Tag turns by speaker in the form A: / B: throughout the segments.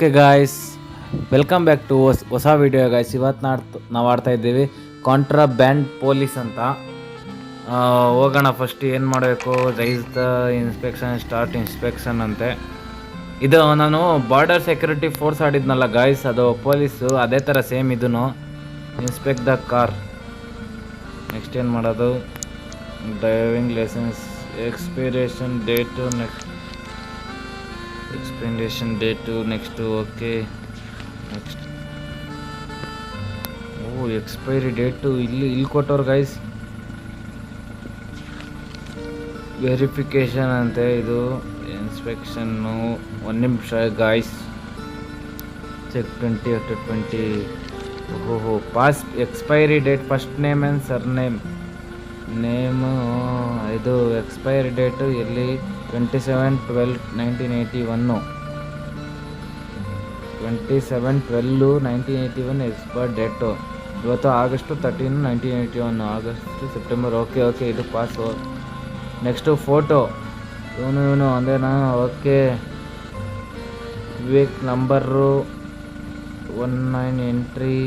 A: Okay guys, welcome back to ಹೊಸ video guys. ಇವತ್ತು ನಾವು ಆಡ್ತಾ ಇದ್ದೀವಿ ಕಾಂಟ್ರಾಬ್ಯಾಂಡ್ ಪೊಲೀಸ್ ಅಂತ. ಹೋಗೋಣ. ಫಸ್ಟ್ ಏನು ಮಾಡಬೇಕು, rise the inspection, start inspection ಅಂತೆ. ಇದು ನಾನು ಬಾರ್ಡರ್ ಸೆಕ್ಯೂರಿಟಿ ಫೋರ್ಸ್ ಆಡಿದ್ನಲ್ಲ ಗಾಯ್ಸ್, ಅದು ಪೊಲೀಸು ಅದೇ ಥರ ಸೇಮ್ ಇದೂ. Inspect the car. ನೆಕ್ಸ್ಟ್ ಏನು ಮಾಡೋದು, driving license, expiration date, next okay. Next expiry date ಇಲ್ಲಿ ಕೊಟ್ಟವ್ರು ಗೈಸ್. ವೆರಿಫಿಕೇಷನ್ ಅಂತೆ, ಇದು ಇನ್ಸ್ಪೆಕ್ಷನ್ನು. 1 ನಿಮಿಷ ಗಾಯ್ಸ್. ಚೆಕ್ 20/20. ಓಹೋ, pass expiry date, first name and surname. ಇದು ಎಕ್ಸ್ಪೈರಿ ಡೇಟು ಎಲ್ಲಿ, 27/12/1981. 27/12/1981 ಎಕ್ಸ್ಪೈರ್ ಡೇಟು. ಇವತ್ತು ಆಗಸ್ಟ್ 13, 1981. August, September. ಓಕೆ. ಇದು ಪಾಸು. Next photo. ಇವನು ಅಂದೇನಾ. ಓಕೆ. ವಿವೇಕ್ ನಂಬರು 19 ಎಂಟ್ರಿ,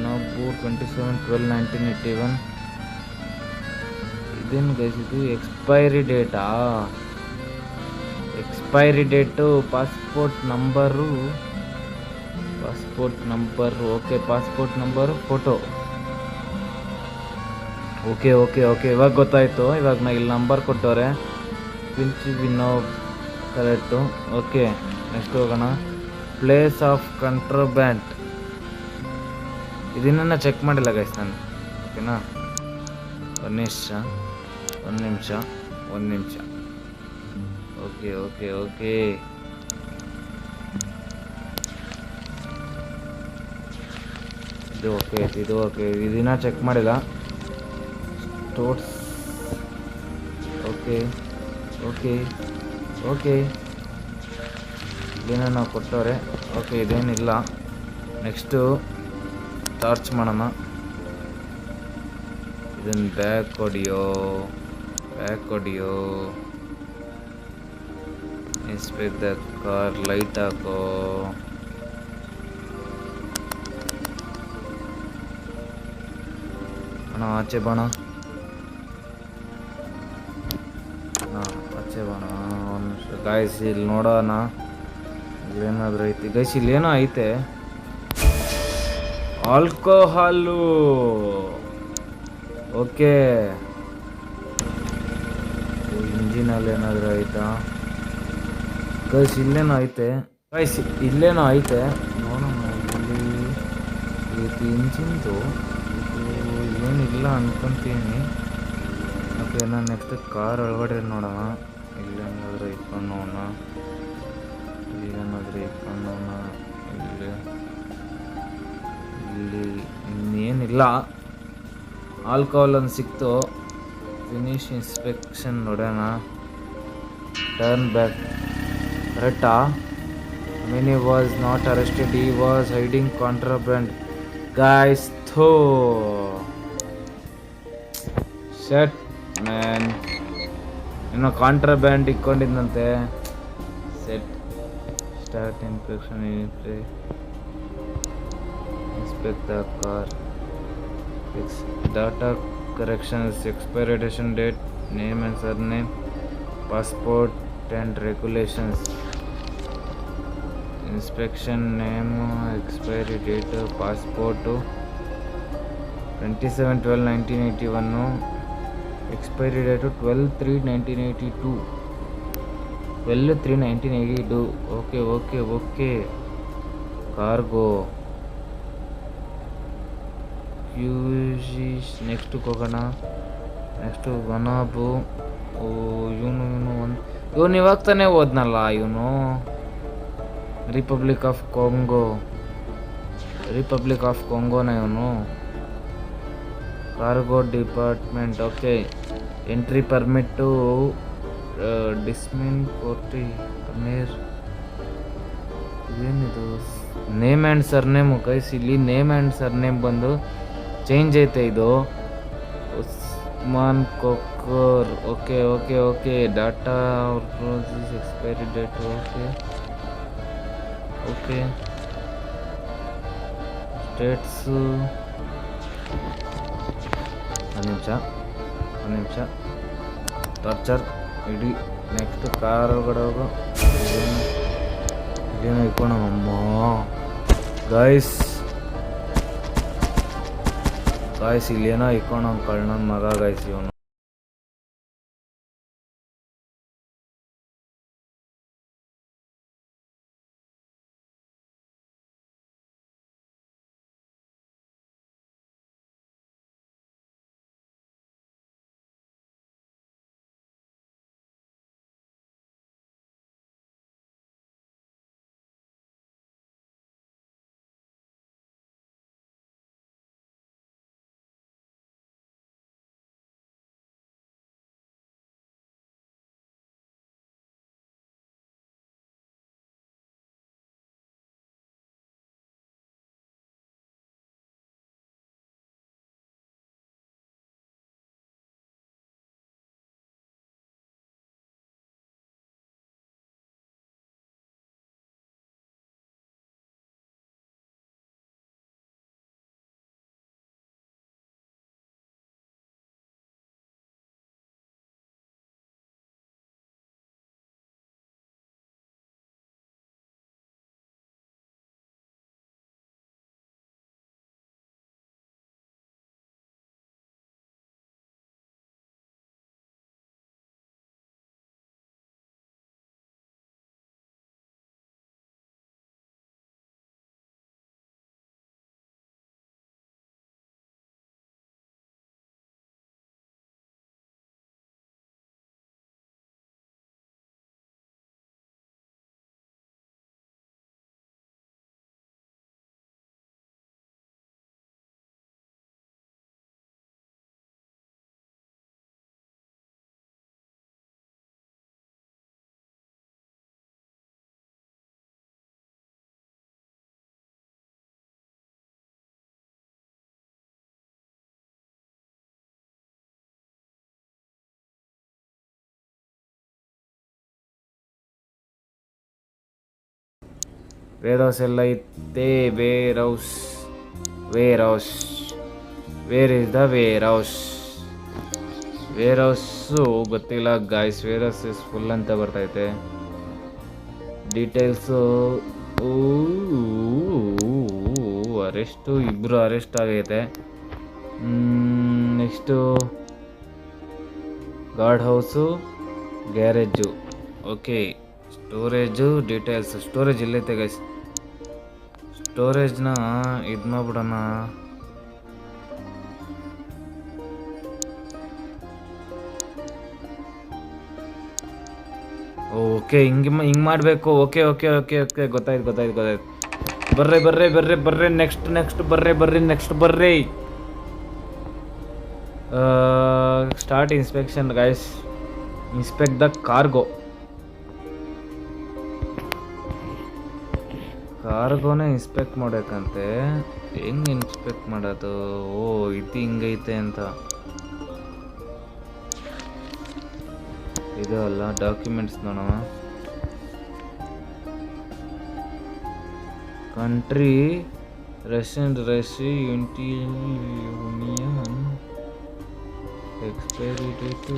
A: ನಾವು 27/12/1981. ಇದೇನು ಗೈಸ್ ಇದು, ಎಕ್ಸ್ಪೈರಿ ಡೇಟಾ. Expiry date, passport number. Okay, passport number, photo. Okay. ಇವಾಗ ಗೊತ್ತಾಯಿತು. ಇವಾಗ ನಾ ಇಲ್ಲಿ ನಂಬರ್ ಕೊಟ್ಟವ್ರೆ, ಕರೆಕ್ಟು. ಓಕೆ, ನೆಕ್ಸ್ಟ್ ಹೋಗೋಣ. Place of contraband. ಇದನ್ನ ಚೆಕ್ ಮಾಡಿಲ್ಲ ಗೈಸ್ ನಾನು. ಓಕೆನಾ, ಒಂದು ನಿಮಿಷ. ಓಕೆ. ಇದು ಓಕೆ. ಇದನ್ನ ಚೆಕ್ ಮಾಡಿಲ್ಲ. ಸ್ಟೋರ್ಸ್. ಓಕೆ. ಇದೇನೋ ನಾವು ಕೊಟ್ಟವ್ರೆ. ಓಕೆ, ಇದೇನಿಲ್ಲ. ನೆಕ್ಸ್ಟು ಟಾರ್ಚ್ ಮಾಡೋಣ. ಇದನ್ನು ಬ್ಯಾಕ್ ಹೊಡಿಯೋ. ಇನ್ಸ್ಪೆಕ್ಟ್ ದ ಕಾರ್, ಲೈಟ್ ಹಾಕೋ. ಅಣ್ಣ ಆಚೆ ಬಾಣ. ಗಾಯ್ಸ್ ಇಲ್ಲಿ ನೋಡೋಣ, ಏನಾದರೂ ಐತಿ ಗೈಸ್. ಇಲ್ಲೇನೋ ಐತೆ, ಆಲ್ಕೋಹಾಲು. ಓಕೆ, ಇಂಜಿನಲ್ಲಿ ಏನಾದರೂ ಐತಾ ಗೈಸ್? ಇಲ್ಲೇನೋ ಐತೆ ನೋಡೋಣ. ಇಲ್ಲಿ ಇಂಜಿನ್ದು ಇದು ಏನಿಲ್ಲ ಅನ್ಕೊಂತೀನಿ. ಓಕೆ, ನಾನು ನೆಕ್ಸ್ಟ್ ಕಾರ್ ಒಳಗಡೆ ನೋಡೋಣ. ಇಲ್ಲೇನಾದರೂ ಇಟ್ಕೊಂಡು ನೋಡೋಣ. ಇಲ್ಲಿ ಇನ್ನೇನಿಲ್ಲ. ಆಲ್ಕೋಹಾಲ್ ಒಂದು ಸಿಕ್ತು. ಫಿನಿಶ್ ಇನ್ಸ್ಪೆಕ್ಷನ್ ನೋಡೋಣ. Turn back. ಕರೆಕ್ಟಾ? Mini was not arrested, he was hiding contraband. Guys, shut man. ಇನ್ನೂ ಕಾಂಟ್ರಾಬ್ಯಾಂಡ್ ಇಕ್ಕೊಂಡಿದ್ದಂತೆ. Set. Start inspection. Inspect the car. Data corrections, expiration date, name and surname, passport and regulations. Inspection name, expiry date, passport 27/12/1981, expiry date 12/3/1982. 12/3/1982. Okay. Cargo. Next ಹೋಗೋಣ. Next ವನಾಬು. ಇವನು ಇವಾಗ ತಾನೇ ಓದ್ನಲ್ಲ ಇವನು. Republic of ಕಾಂಗೋನ ಇವನು. Cargo department. Okay. Entry permit, ಡಿಸ್ಮಿನ್ ಕೋರ್ಟಿ ಅಮೀರ್. ಏನಿದು, ನೇಮ್ ಆ್ಯಂಡ್ ಸರ್ನೇಮು ಗೈಸ್. ಇಲ್ಲಿ ನೇಮ್ ಆ್ಯಂಡ್ ಸರ್ನೇಮ್ ಬಂದು ಚೇಂಜ್ ಐತೆ. ಇದು ಉಸ್ಮಾನ್ ಕೊಕ್ಕರ್. Okay. Data expiry date. Okay. Okay states ಒಂದು ನಿಮಿಷ ಟಾರ್ಚರ್ ಇಡೀ ನೆಕ್ಸ್ಟ್ ಕಾರ್ ಒಳಗಡೆ ಹೋಗೋ ಇದೇನೋ ಇಕ್ಕೋಣಮ್ಮ ಗಾಯ್ಸ್ ಇಲ್ಲೇನೋ ಇಕ್ಕೋಣ ಕಳ್ಳನ ಮಗ ಗಾಯ್ಸ್ ಇವನು. ವೇರ್ ಹೌಸ್ ಎಲ್ಲ ಇತ್ತೆ. Warehouse where is the warehouse ಗೊತ್ತಿಲ್ಲ guys. Warehouse is full ಅಂತ ಬರ್ತೈತೆ ಡೀಟೇಲ್ಸು. ಅರೆಸ್ಟು ಇಬ್ಬರು ಅರೆಸ್ಟ್ ಆಗೈತೆ. Next guard house garage. Okay storage details. Storage ಎಲ್ಲೈತೆ ಗೈಸ್. ಸ್ಟೋರೇಜ್ನ ಇದು ಮಾಡ್ಬಿಡೋಣ. ಓಕೆ ಹಿಂಗೆ ಮಾಡಬೇಕು. ಓಕೆ ಗೊತ್ತಾಯ್ತು. ಬರ್ರಿ ನೆಕ್ಸ್ಟ್ ಬರ್ರಿ. Start inspection guys. Inspect the ಕಾರ್ಗೋನೇ ಇನ್ಸ್ಪೆಕ್ಟ್ ಮಾಡಬೇಕಂತೆ. ಹೆಂಗೆ ಇನ್ಸ್ಪೆಕ್ಟ್ ಮಾಡೋದು? ಇದು ಹಿಂಗೈತೆ ಅಂತ. ಇದು ಅಲ್ಲ ಡಾಕ್ಯುಮೆಂಟ್ಸ್ ನೋಡೋಣ. Country Russian union expiry date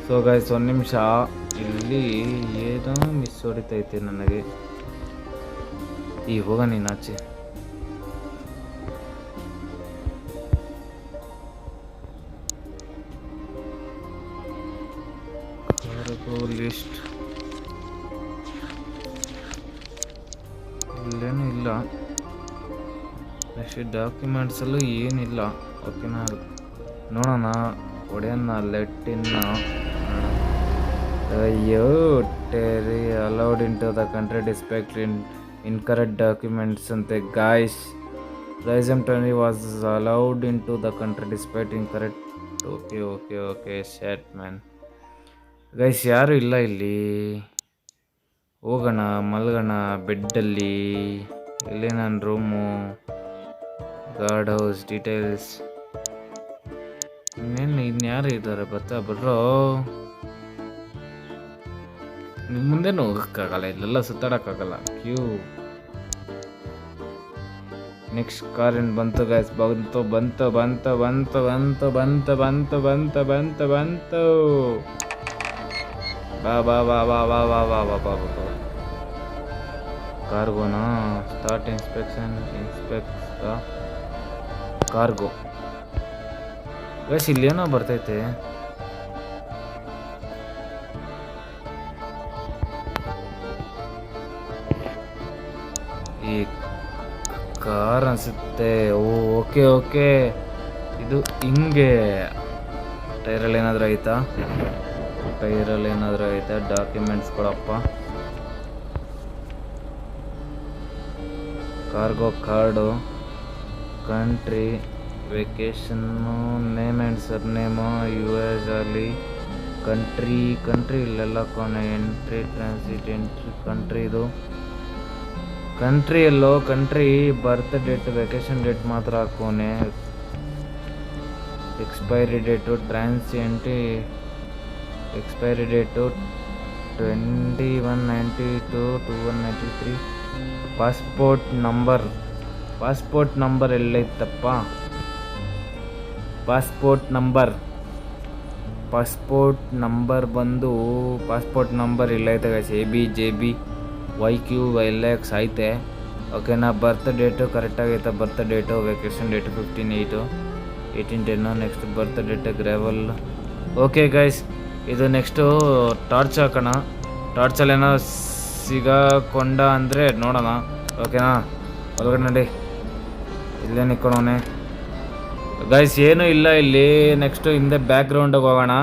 A: so guys ಒಂದು ನಿಮಿಷ. ಇಲ್ಲಿ ಏನೋ ಮಿಸ್ ಹೊಡಿತೈತೆ ನನಗೆ. ಹೋಗ ನೀನು ಆಚೆ. ಲಿಸ್ಟ್ ಇಲ್ಲೇನೂ ಇಲ್ಲ. ನೆಕ್ಸ್ಟ್ ಡಾಕ್ಯುಮೆಂಟ್ಸಲ್ಲೂ ಏನಿಲ್ಲ. ಓಕೆನಾ ನೋಡೋಣ ಹೊಡೆಯೋಣ. ಲೆಟ್ಟಿನ ಅಯ್ಯೋ ಟೆರಿ allowed into the country suspect incorrect documents ಅಂತೆ ಗಾಯ್ಸ್. ರೈಸಮ್ ಟರ್ನಿ was allowed into the country suspect incorrect. Okay shut man. Guys ಯಾರು ಇಲ್ಲ ಇಲ್ಲಿ. ಹೋಗೋಣ ಮಲ್ಗೋಣ ಬೆಡ್ಡಲ್ಲಿ. ಇಲ್ಲೇ ನನ್ನ ರೂಮು. Guard house details. ಇನ್ಯಾರು ಇದ್ದಾರೆ ಬರ್ರೋ. ನಿಮ್ಮ ಮುಂದೆನೂ ಹೋಗೋಕ್ಕಾಗಲ್ಲ, ಇಲ್ಲೆಲ್ಲ ಸುತ್ತಾಡೋಕ್ಕಾಗಲ್ಲ. ಕ್ಯೂ ನೆಕ್ಸ್ಟ್ ಕಾರ್ ಏನು ಬಂತು ಗೈಸ್, ಬಂತು ಬಂತು ಬಂತು ಬಂತು ಬಂತು ಬಂತು ಬಂತು ಬಂತು ಬಂತು ಬಂತು ಬಾ ಬಾ ಬಾ ಬಾ ಬಾ ಬಾ ಬಾ ಬಾ ಬಾ ಬಾ ಬಾ ಕಾರ್ಗೋನಾ ಸ್ಟಾರ್ಟ್ ಇನ್ಸ್ಪೆಕ್ಟ್ಸ್ ಕಾರ್ಗೋ ಗೈಸ್. ಇಲ್ಲೇನೋ ಬರ್ತೈತೆ, ಈ ಕಾರ್ ಅನಿಸುತ್ತೆ. ಓಕೆ ಓಕೆ, ಇದು ಹಿಂಗೆ ಟೈರಲ್ಲಿ ಏನಾದರೂ ಐತಾ, ಟೈರಲ್ಲಿ ಏನಾದರೂ ಐತಾ? ಡಾಕ್ಯುಮೆಂಟ್ಸ್ ಕೊಡಪ್ಪ. Cargo card, country, vacation, name and surname, US ಅಲ್ಲಿ ಕಂಟ್ರಿ ಇಲ್ಲೆಲ್ಲ ಕೊನೆ, ಎಂಟ್ರಿ ಟ್ರಾನ್ಸಿಟ್ ಎಂಟ್ರಿ ಕಂಟ್ರಿ, ಇದು ಕಂಟ್ರಿ ಎಲ್ಲೋ country, birth date vacation date ಮಾತ್ರ ಹಾಕೋನೆ, ಎಕ್ಸ್ಪೈರಿ ಡೇಟು ಟ್ರಾನ್ಸಿಯಂಟಿ, ಎಕ್ಸ್ಪೈರಿ ಡೇಟು 2192 2193. ಪಾಸ್ಪೋರ್ಟ್ ನಂಬರ್ ಎಲ್ಲೈತಪ್ಪ? ಪಾಸ್ಪೋರ್ಟ್ ಬಂದು ಪಾಸ್ಪೋರ್ಟ್ ನಂಬರ್ ಇಲ್ಲೈತೆ ಗೈಸ್. ABJB YQ LX ಐತೆ. ಓಕೆನಾ, ಬರ್ತ್ ಡೇಟು ಕರೆಕ್ಟಾಗೈತೆ. Birth date vacation date 15/8/1810. Next birth date ಗ್ರೇವಲ್. ಓಕೆ ಗೈಸ್, ಇದು ನೆಕ್ಸ್ಟು ಟಾರ್ಚ್ ಹಾಕೋಣ. ಟಾರ್ಚಲ್ಲೇನೋ ಸಿಗಾಕೊಂಡ ಅಂದರೆ ನೋಡೋಣ. ಓಕೆನಾ, ಒಳಗಡೆ ನೋಡಿ, ಇಲ್ಲೇ ನಿಕ್ಕೊಳೋನೆ ಗೈಸ್, ಏನೂ ಇಲ್ಲ ಇಲ್ಲಿ. ನೆಕ್ಸ್ಟು ಹಿಂದೆ ಬ್ಯಾಕ್ ಗ್ರೌಂಡಿಗೆ ಹೋಗೋಣ.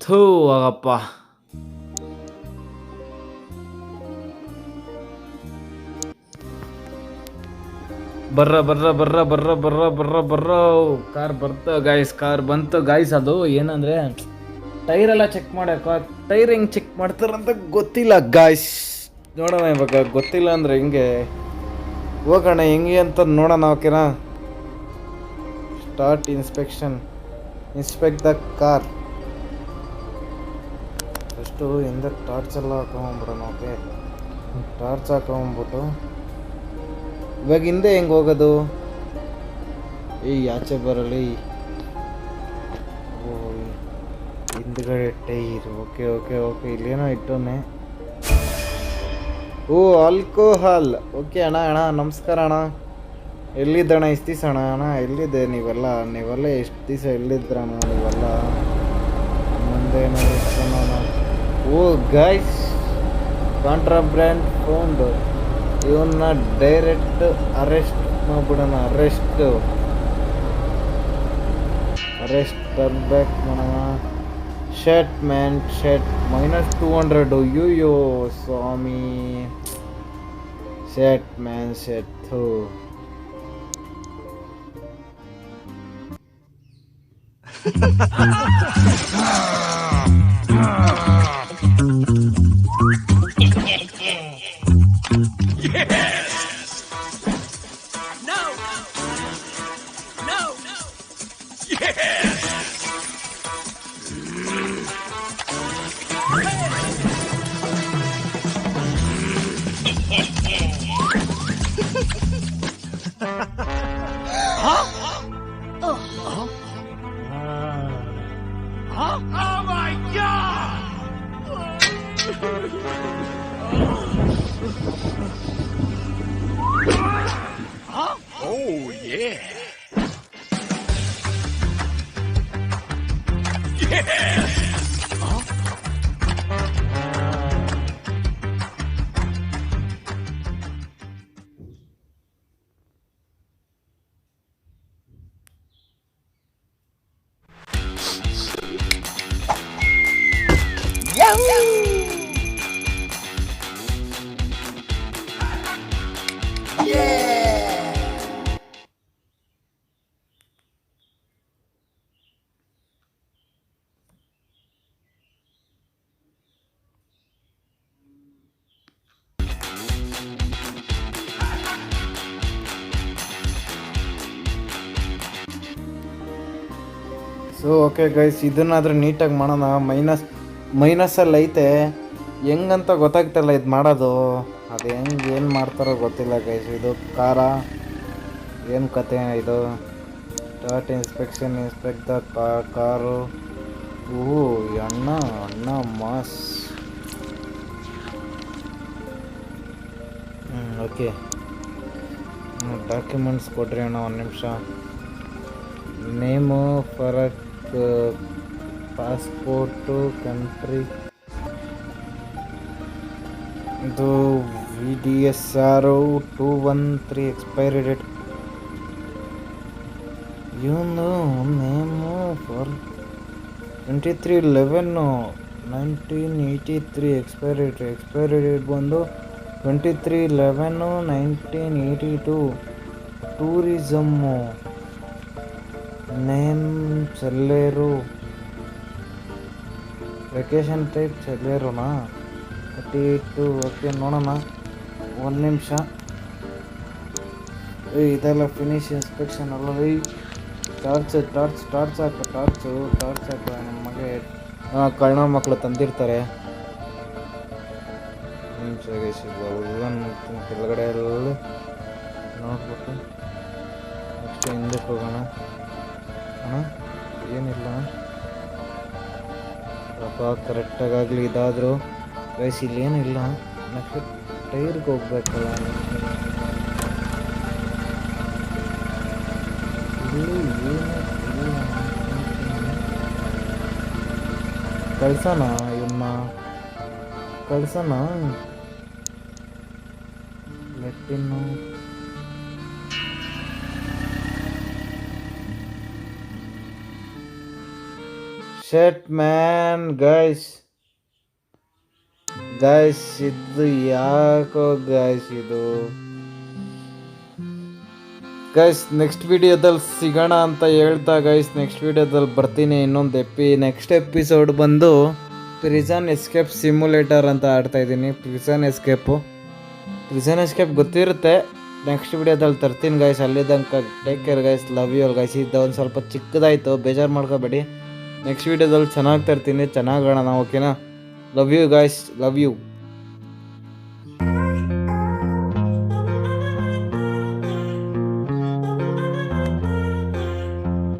A: ಥೂ ಆಗಪ್ಪ, ಬರ್ರ ಕಾರ್ ಬರ್ತ ಗಾಯ್ಸ್, ಕಾರ್ ಬಂತು ಗಾಯ್ಸ್. ಅದು ಏನಂದರೆ ಟೈರೆಲ್ಲ ಚೆಕ್ ಮಾಡೋಕೆ, ಟೈರ್ ಹೆಂಗೆ ಚೆಕ್ ಮಾಡ್ತಾರಂತ ಗೊತ್ತಿಲ್ಲ ಗಾಯ್ಸ್. ನೋಡೋಣ ಇವಾಗ, ಗೊತ್ತಿಲ್ಲ ಅಂದರೆ ಹಿಂಗೆ ಹೋಗೋಣ ಹೆಂಗೆ ಅಂತ ನೋಡೋಣ. ಓಕೆನಾ, start inspect the car. First ಹಿಂದೆ ಟಾರ್ಚ್ ಎಲ್ಲ ಹಾಕೊಂಬಿಡೋಣ. ಓಕೆ, ಟಾರ್ಚ್ ಹಾಕೊಂಬಿಟ್ಟು ಇವಾಗ ಹಿಂದೆ ಹೆಂಗೆ ಹೋಗೋದು? ಆಚೆ ಬರಲಿ. ಓ, ಹಿಂದ್ಗಡೆ ಟೈರ್. ಓಕೆ ಓಕೆ ಓಕೆ, ಇಲ್ಲೇನೋ ಇಟ್ಟೋನೆ. ಓ, ಆಲ್ಕೋಹಾಲ್. ಓಕೆ ಅಣ್ಣ ನಮಸ್ಕಾರ ಅಣ್ಣ. ಎಲ್ಲಿದ್ದಣ್ಣ ಇಷ್ಟು ದಿವಸ ಅಣ್ಣ? ಎಲ್ಲಿದೆ ನೀವೆಲ್ಲ ಎಷ್ಟು ದಿವಸ ಎಲ್ಲಿದ್ರಣ್ಣ ನೀವೆಲ್ಲ? ಮುಂದೇನೋ ಇಷ್ಟಣ್ಣ. Oh guys, contraband found. ಇವನ್ನ ಡೈರೆಕ್ಟ್ ಅರೆಸ್ಟ್ ಮಾಡ್ಬಿಡೋಣ. ಅರೆಸ್ಟ್ ತರ್ಬೇಕು ಮಾಡೋಣ. ಶರ್ಟ್ -200. ಅಯ್ಯೋ ಸ್ವಾಮಿ, shirt. Oh my God! So okay guys, ಇದನ್ನಾದರೂ ನೀಟಾಗಿ ಮಾಡೋಣ. ಮೈನಸಲ್ಲಿ ಐತೆ, ಹೆಂಗಂತ ಗೊತ್ತಾಗ್ತಿಲ್ಲ ಇದು ಮಾಡೋದು. ಅದು ಹೆಂಗೆ ಏನು ಮಾಡ್ತಾರೋ ಗೊತ್ತಿಲ್ಲ ಗೈಸ್. ಇದು ಏನು ಕತೆ ಇದು? Start inspect the car. ಅಣ್ಣ ಮಾಸ್. ಓಕೆ, ಡಾಕ್ಯುಮೆಂಟ್ಸ್ ಕೊಡ್ರಿ ಅಣ್ಣ, ಒಂದು ನಿಮಿಷ. ನೇಮು, ಫರಕ್, ಪಾಸ್ಪೋರ್ಟು, ಕಂಟ್ರಿ, ಇದು VDSR 213 ಎಕ್ಸ್ಪೈರಿ ಡೇಟ್. ಇವನು ನೇಮು ಫಾರ್ 23/11/1983 ಎಕ್ಸ್ಪೈರಿ ಡೇಟ್ ಬಂದು 23/11/1982. ಟೂರಿಸಮ್ಮು, ನೇಮ್ ಚೆಲ್ಲೇರು, ವೆಕೇಶನ್ ಟೈಪ್ ಚೆಲ್ಲೇರುನಾ, 38. ಓಕೆ, ನೋಡೋಣ, ಒಂದು ನಿಮಿಷ. ಇದೆಲ್ಲ ಫಿನಿಶ್ ಇನ್ಸ್ಪೆಕ್ಷನ್ ಅಲ್ಲ. ಟಾರ್ಚ್ ಹಾಕು ನಮ್ಮ ಮಗೆ ಕಳ್ಳ ಮಕ್ಕಳು ತಂದಿರ್ತಾರೆ. ನಿಮಿಷ ಕೆಳಗಡೆ ಎಲ್ಲ ನೋಡ್ಬಿಟ್ಟು ನೆಕ್ಸ್ಟ್ ಹಿಂದಕ್ಕೆ ಹೋಗೋಣ. ಅಣ್ಣ ಏನಿಲ್ಲ ಪಾಪ, ಕರೆಕ್ಟಾಗಲಿ ಇದಾದರೂ ಗೈಸ್. ಇಲ್ಲೇನಿಲ್ಲ. ನೆಕ್ಸ್ಟ್ ಟೈರ್ಗೆ ಹೋಗ್ಬೇಕಲ್ಲ. ಕಳ್ಸೋಣ ಇವನ್ನ, ಕಳ್ಸೋಣ. ಲೆಟ್ಟಿನ್ನು ಶರ್ಟ್ ಮ್ಯಾನ್. ಗೈಸ್ ಇದು ಯಾಕೋ ಇದು ಗೈಸ್. ನೆಕ್ಸ್ಟ್ ವಿಡಿಯೋದಲ್ಲಿ ಸಿಗೋಣ ಅಂತ ಹೇಳ್ತಾ ಗೈಸ್, ನೆಕ್ಸ್ಟ್ ವಿಡಿಯೋದಲ್ಲಿ ಬರ್ತೀನಿ. ಇನ್ನೊಂದು ನೆಕ್ಸ್ಟ್ ಎಪಿಸೋಡ್ ಬಂದು ಪ್ರಿಸನ್ ಎಸ್ಕೇಪ್ ಸಿಮ್ಯುಲೇಟರ್ ಅಂತ ಆಡ್ತಾಯಿದ್ದೀನಿ. ಪ್ರಿಸನ್ ಎಸ್ಕೇಪ್ ಗೊತ್ತಿರುತ್ತೆ. ನೆಕ್ಸ್ಟ್ ವಿಡಿಯೋದಲ್ಲಿ ತರ್ತೀನಿ ಗೈಸ್. ಅಲ್ಲಿ ತನಕ take care guys, love you all guys. ಇದು ಒಂದು ಸ್ವಲ್ಪ ಚಿಕ್ಕದಾಯಿತು, ಬೇಜಾರು ಮಾಡ್ಕೋಬೇಡಿ. ನೆಕ್ಸ್ಟ್ ವಿಡಿಯೋದಲ್ಲಿ ಚೆನ್ನಾಗಿ ತರ್ತೀನಿ, ಚೆನ್ನಾಗಿ ಆಡೋಣ. ಓಕೆನಾ? Love you guys, love you.